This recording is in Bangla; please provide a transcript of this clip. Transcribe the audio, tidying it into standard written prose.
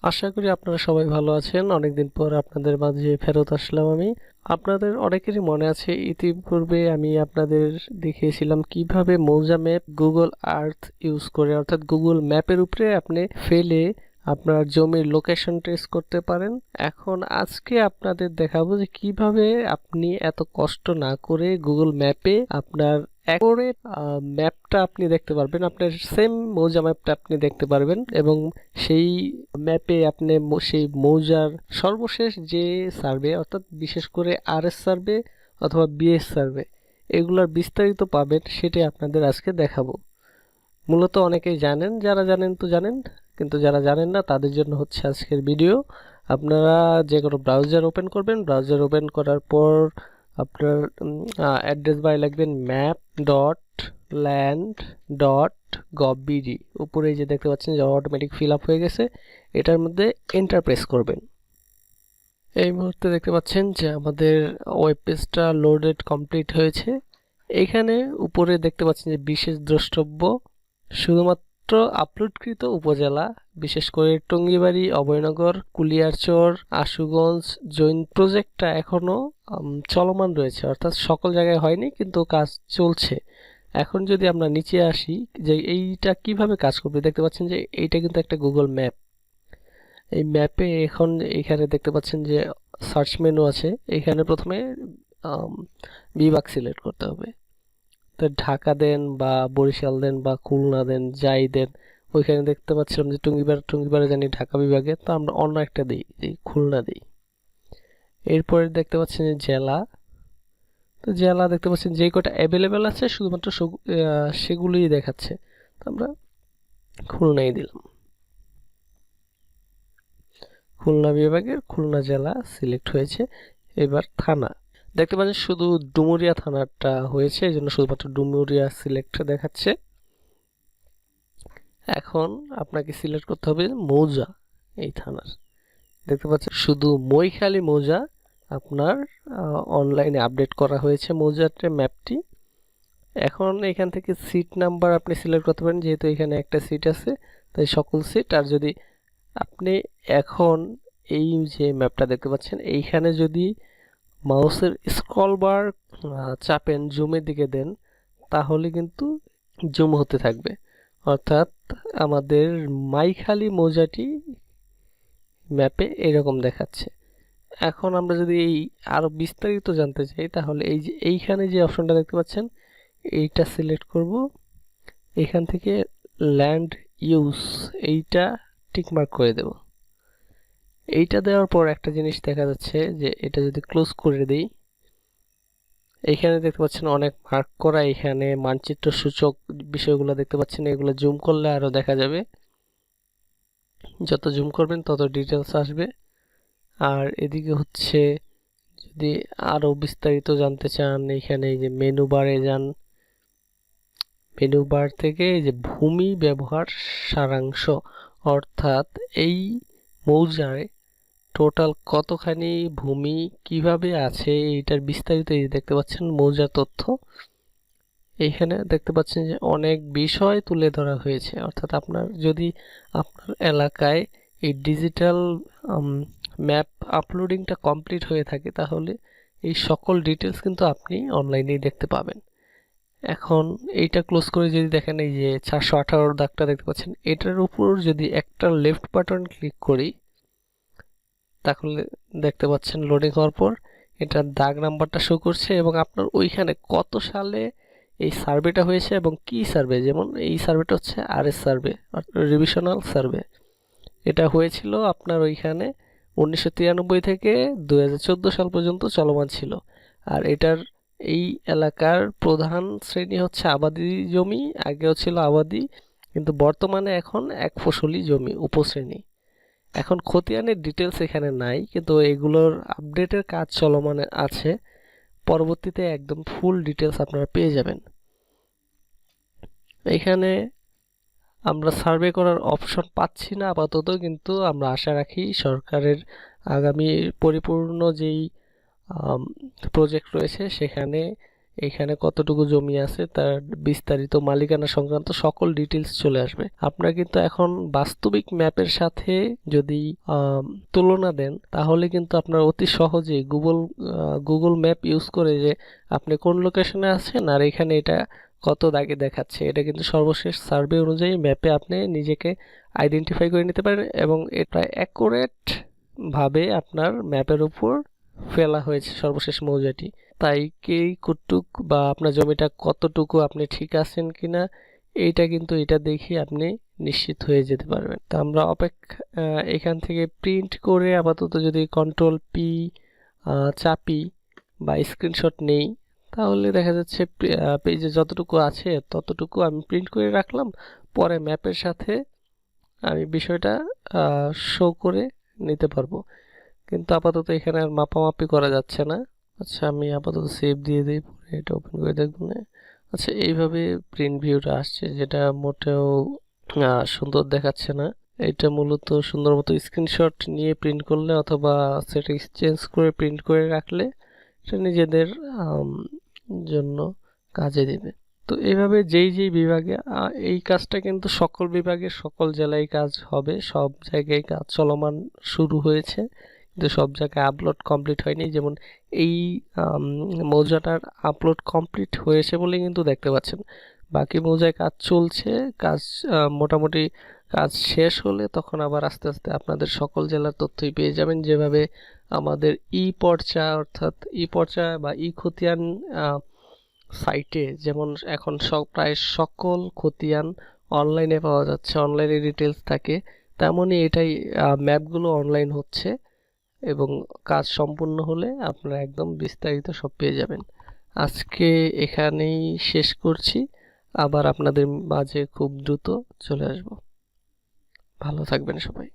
আশা করি আপনারা সবাই ভালো আছেন। অনেকদিন পর আপনাদের মাঝে ফেরত আসলাম আমি। আপনাদের অনেকেরই মনে আছে ইতিপূর্বে আমি আপনাদের দেখিয়েছিলাম কিভাবে মৌজা ম্যাপ গুগল আর্থ ইউজ করে অর্থাৎ গুগল ম্যাপের উপরে আপনি ফেলে আপনার জমির লোকেশন ট্রেস করতে পারেন। এখন আজকে আপনাদের দেখাবো যে কিভাবে আপনি এত কষ্ট না করে গুগল ম্যাপে আপনার অ্যাকুরেট ম্যাপটা আপনি দেখতে পারবেন, আপনার সেম মৌজা ম্যাপটা আপনি দেখতে পারবেন এবং সেই ম্যাপে আপনি সেই মৌজার সর্বশেষ যে সার্ভে অর্থাৎ বিশেষ করে আরএস সার্ভে অথবা বিএস সার্ভে এগুলোর বিস্তারিত পাবেন, সেটাই আপনাদের আজকে দেখাবো। মূলত অনেকেই জানেন, যারা জানেন তো জানেন, কিন্তু যারা জানেন না তাদের জন্য হচ্ছে আজকের ভিডিও। আপনারা যে কোনো ব্রাউজার ওপেন করবেন, ব্রাউজার ওপেন করার পর আপনার অ্যাড্রেস বারে লিখবেন map.land.gov.bd। উপরে যে দেখতে পাচ্ছেন যে অটোমেটিক ফিল আপ হয়ে গেছে, এটার মধ্যে এন্টার প্রেস করবেন। এই মুহূর্তে দেখতে পাচ্ছেন যে আমাদের ওয়েব পেজটা লোডেড কমপ্লিট হয়েছে। এখানে উপরে দেখতে পাচ্ছেন যে বিশেষ দ্রষ্টব্য, শুধুমাত্র আপলোডকৃত উপজেলা, বিশেষ করে টঙ্গিবাড়ি, অভয়নগর, কুলিয়ারচর, আশুগঞ্জ, জৈন প্রজেক্টটা এখনো চলমান রয়েছে, অর্থাৎ সকল জায়গায় হয়নি কিন্তু কাজ চলছে। এখন যদি আমরা নিচে আসি যে এইটা কিভাবে কাজ করবে, দেখতে পাচ্ছেন যে এইটা কিন্তু একটা গুগল ম্যাপ। এই ম্যাপে এখন এখানে দেখতে পাচ্ছেন যে সার্চ মেনু আছে, এখানে প্রথমে বিভাগ সিলেক্ট করতে হবে। তো ঢাকা দেন বা বরিশাল দেন বা খুলনা দেন, যাই দেন। ওইখানে দেখতে পাচ্ছিলাম যে টুঙ্গিপাড়া জানি ঢাকা বিভাগে, তো আমরা অন্য একটা দিই, খুলনা দিই। এরপরে দেখতে পাচ্ছেন যে জেলা, তো জেলা দেখতে পাচ্ছেন যে কটা অ্যাভেলেবেল আছে শুধুমাত্র সেগুলোই দেখাচ্ছে, তো আমরা খুলনাই দিলাম। খুলনা বিভাগের খুলনা জেলা সিলেক্ট হয়েছে। এবার থানা দেখতে পাচ্ছেন শুধু ডুমুরিয়া থানাটা হয়েছে, এই জন্য শুধুমাত্র ডুমুরিয়া সিলেক্ট দেখাচ্ছে। এখন আপনাকে সিলেক্ট করতে হবে মৌজা, এই থানার দেখতে পাচ্ছেন শুধু মৈখালী মৌজা আপনার অনলাইনে আপডেট করা হয়েছে মৌজার ম্যাপটি। এখন এখান থেকে সিট নাম্বার আপনি সিলেক্ট করতে পারেন, যেহেতু এখানে একটা সিট আছে তাই সকল সিট। আর যদি আপনি এখন এই যে ম্যাপটা দেখতে পাচ্ছেন এইখানে যদি মাউসের স্ক্রল বার চাপেন, জুমের দিকে দেন, তাহলে কিন্তু জুম হতে থাকবে, অর্থাৎ আমাদের মাইখালী মৌজাটি ম্যাপে এরকম দেখাচ্ছে। এখন আমরা যদি এই আরো বিস্তারিত জানতে চাই তাহলে এই যে এইখানে যে অপশনটা দেখতে পাচ্ছেন এইটা সিলেক্ট করব। এখান থেকে ল্যান্ড ইউজ এইটা টিকমার্ক করে দেব। এইটা দেওয়ার পর একটা জিনিস দেখা যাচ্ছে যে এটা যদি ক্লোজ করে দেই, এইখানে দেখতে পাচ্ছেন অনেক মার্ক করা, এখানে মানচিত্র সূচক বিষয়গুলো দেখতে পাচ্ছেন, এগুলো জুম করলে আরো দেখা যাবে। যত জুম করবেন তত ডিটেলস আসবে। আর এদিকে হচ্ছে যদি আরো বিস্তারিত জানতে চান, এখানে এই যে মেনু বারে যান, মেনু বার থেকে এই যে ভূমি ব্যবহার সারাংশ, অর্থাৎ এই মৌজায় টোটাল কতখানি ভূমি কিভাবে আছে এইটার বিস্তারিত এই দেখতে পাচ্ছেন মৌজার তথ্য। এইখানে দেখতে পাচ্ছেন যে অনেক বিষয় তুলে ধরা হয়েছে, অর্থাৎ আপনার যদি আপনার এলাকায় এই ডিজিটাল ম্যাপ আপলোডিংটা কমপ্লিট হয়ে থাকে তাহলে এই সকল ডিটেলস কিন্তু আপনি অনলাইনেই দেখতে পাবেন। এখন এইটা ক্লোজ করে যদি দেখেন এই যে 418 দাগটা দেখতে পাচ্ছেন, এটার উপর যদি একটা লেফট বাটন ক্লিক করি তাহলে দেখতে পাচ্ছেন লোডিং হওয়ার পর এটার দাগ নাম্বারটা শো করছে এবং আপনার ওইখানে কত সালে এই সার্ভেটা হয়েছে এবং কি সার্ভে, যেমন এই সার্ভেটা হচ্ছে আরএস সার্ভে রিভিশনাল সার্ভে। এটা হয়েছিল আপনার ওইখানে 1993 থেকে 2014 সাল পর্যন্ত চলমান ছিল। আর এটার এই এলাকার প্রধান শ্রেণী হচ্ছে আবাদি জমি, আগেও ছিল আবাদি কিন্তু বর্তমানে এখন এক ফসলি জমি উপশ্রেণী। এখন খতিয়ানের ডিটেলস এখানে নাই কিন্তু এগুলোর আপডেটের কাজ চলমান আছে, পরবর্তীতে একদম ফুল ডিটেলস আপনারা পেয়ে যাবেন। এখানে আমরা সার্ভে করার অপশন পাচ্ছি না আপাতত, কিন্তু আমরা আশা রাখি সরকারের আগামী পরিপূর্ণ যেই প্রজেক্ট রয়েছে সেখানে এখানে কতটুকু জমি আছে তার বিস্তারিত মালিকানা সংক্রান্ত সকল ডিটেলস চলে আসবে। আপনারা কিন্তু এখন বাস্তবিক ম্যাপের সাথে যদি তুলনা দেন তাহলে কিন্তু আপনার অতি সহজেই গুগল ম্যাপ ইউজ করে যে আপনি কোন লোকেশনে আছেন আর এখানে এটা কত দাগে দেখাচ্ছে, এটা কিন্তু সর্বশেষ সার্ভে অনুযায়ী ম্যাপে আপনি নিজেকে আইডেন্টিফাই করে নিতে পারেন এবং এটা অ্যাকুরেট ভাবে আপনার ম্যাপের উপর ফেলা হয়েছে সর্বশেষ মৌজাটি। তাই কে কতটুক বা আপনার জমিটা কতটুকু আপনি ঠিক আছেন কিনা এইটা কিন্তু এটা দেখে আপনি নিশ্চিত হয়ে যেতে পারবেন। তো আমরা এখান থেকে প্রিন্ট করে আপাতত যদি কন্ট্রোল পি চাপি বা স্ক্রিনশট নেই তাহলে দেখা যাচ্ছে পেজে যতটুকু আছে ততটুকু আমি প্রিন্ট করে রাখলাম, পরে ম্যাপের সাথে আমি বিষয়টা শো করে নিতে পারবো। কিন্তু আপাতত এখানে আর মাপামাপি করা যাচ্ছে না। আচ্ছা আমি আপাতত সেভ দিয়ে দিই, পরে এটা ওপেন করে দেখব না। আচ্ছা এইভাবে প্রিন্ট ভিউটা আসছে, যেটা মোটেও সুন্দর দেখাচ্ছে না। এটা মূলত সুন্দর মতো স্ক্রিনশট নিয়ে প্রিন্ট করলে অথবা সেটিংস চেঞ্জ করে প্রিন্ট করে রাখলে এটা নিজেদের জন্য কাজে দেবে। তো এইভাবে যেই বিভাগে এই কাজটা কিন্তু সকল বিভাগে সকল জেলায় কাজ হবে, সব জায়গায় কাজ চলমান শুরু হয়েছে কিন্তু সব জায়গায় আপলোড কমপ্লিট হয়নি। যেমন এই মৌজাটার আপলোড কমপ্লিট হয়েছে বলে কিন্তু দেখতে পাচ্ছেন, বাকি মৌজায় কাজ চলছে। কাজ মোটামুটি কাজ শেষ হলে তখন আবার আস্তে আস্তে আপনাদের সকল জেলার তথ্যই পেয়ে যাবেন। যেভাবে আমাদের পর্চা অর্থাৎ পর্চা বা খতিয়ান সাইটে যেমন এখন প্রায় সকল খতিয়ান অনলাইনে পাওয়া যাচ্ছে, অনলাইনে ডিটেলস থাকে, তেমনই এটাই ম্যাপগুলো অনলাইন হচ্ছে এবং কাজ সম্পূর্ণ হলে আপনারা একদম বিস্তারিত সব পেয়ে যাবেন। আজকে এখানেই শেষ করছি, আবার আপনাদের মাঝে খুব দ্রুত চলে আসব। ভালো থাকবেন সবাই।